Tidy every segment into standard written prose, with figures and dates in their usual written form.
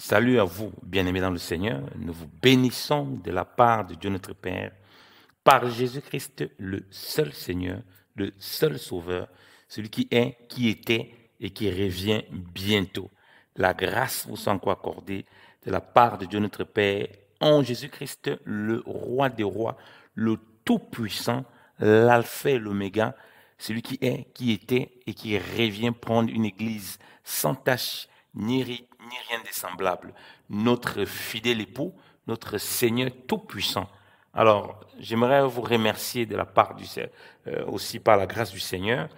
Salut à vous, bien-aimés dans le Seigneur. Nous vous bénissons de la part de Dieu notre Père, par Jésus-Christ, le seul Seigneur, le seul Sauveur, celui qui est, qui était et qui revient bientôt. La grâce vous soit encore accordée de la part de Dieu notre Père, en Jésus-Christ, le Roi des rois, le Tout-Puissant, l'Alpha et l'Oméga, celui qui est, qui était et qui revient prendre une église sans tache, ni rien de semblable. Notre fidèle époux, notre Seigneur Tout-Puissant. Alors, j'aimerais vous remercier de la part aussi par la grâce du Seigneur,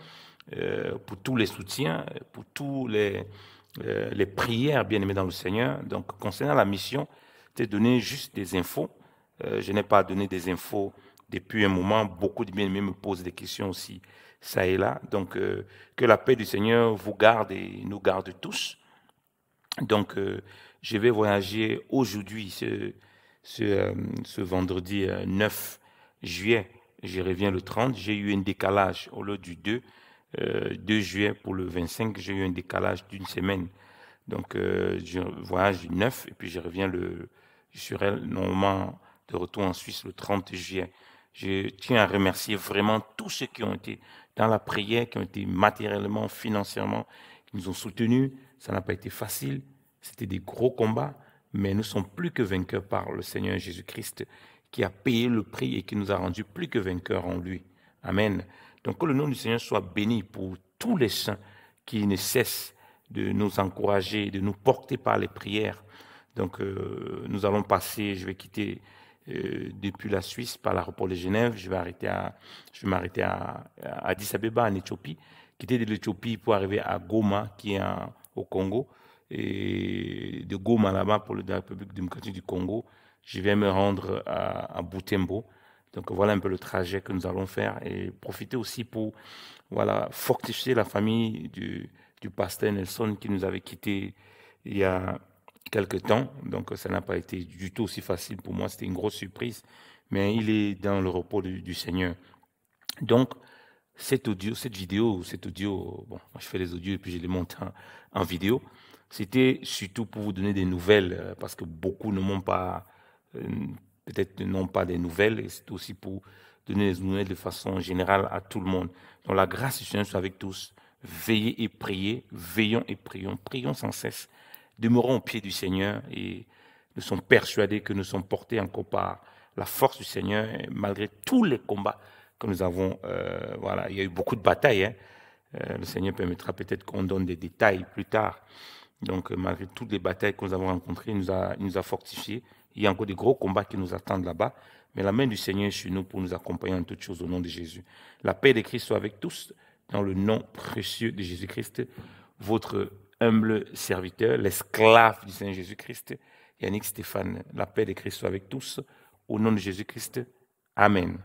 pour tous les soutiens, pour tous les prières, bien aimées dans le Seigneur. Donc, concernant la mission, c'est donner juste des infos. Je n'ai pas donné des infos depuis un moment. Beaucoup de bien-aimés me posent des questions aussi, ça et là. Donc, que la paix du Seigneur vous garde et nous garde tous. Donc, je vais voyager aujourd'hui, ce vendredi 9 juillet. Je reviens le 30. J'ai eu un décalage au lieu du 2 juillet pour le 25. J'ai eu un décalage d'une semaine. Donc, je voyage du 9 et puis je serai normalement de retour en Suisse le 30 juillet. Je tiens à remercier vraiment tous ceux qui ont été dans la prière, qui ont été matériellement, financièrement, qui nous ont soutenus. Ça n'a pas été facile. C'était des gros combats, mais nous sommes plus que vainqueurs par le Seigneur Jésus-Christ qui a payé le prix et qui nous a rendus plus que vainqueurs en lui. Amen. Donc, que le nom du Seigneur soit béni pour tous les saints qui ne cessent de nous encourager, de nous porter par les prières. Donc, nous allons passer, je vais quitter depuis la Suisse par l'aéroport de Genève, je vais m'arrêter à Addis Abeba, en Éthiopie, quitter de l'Éthiopie pour arriver à Goma, qui est au Congo, et de Goma là-bas pour la République démocratique du Congo, je vais me rendre à Butembo. Donc voilà un peu le trajet que nous allons faire et profiter aussi pour voilà, fortifier la famille du pasteur Nelson qui nous avait quittés il y a quelque temps. Donc ça n'a pas été du tout aussi facile pour moi, c'était une grosse surprise, mais il est dans le repos du Seigneur. Donc cette vidéo, cet audio, bon, moi je fais les audios et puis je les monte en vidéo. C'était surtout pour vous donner des nouvelles, parce que beaucoup ne m'ont pas, euh, peut-être n'ont pas des nouvelles, et c'est aussi pour donner des nouvelles de façon générale à tout le monde. Donc la grâce du Seigneur soit avec tous. Veillez et priez, veillons et prions, prions sans cesse. Demeurons au pied du Seigneur et nous sommes persuadés que nous sommes portés encore par la force du Seigneur, malgré tous les combats que nous avons. Voilà, il y a eu beaucoup de batailles, hein. Le Seigneur permettra peut-être qu'on donne des détails plus tard. Donc, malgré toutes les batailles que nous avons rencontrées, il nous a fortifiés. Il y a encore des gros combats qui nous attendent là-bas. Mais la main du Seigneur est sur nous pour nous accompagner en toutes choses au nom de Jésus. La paix de Christ soit avec tous, dans le nom précieux de Jésus-Christ. Votre humble serviteur, l'esclave du Seigneur Jésus-Christ, Yannick Stéphane. La paix de Christ soit avec tous, au nom de Jésus-Christ. Amen.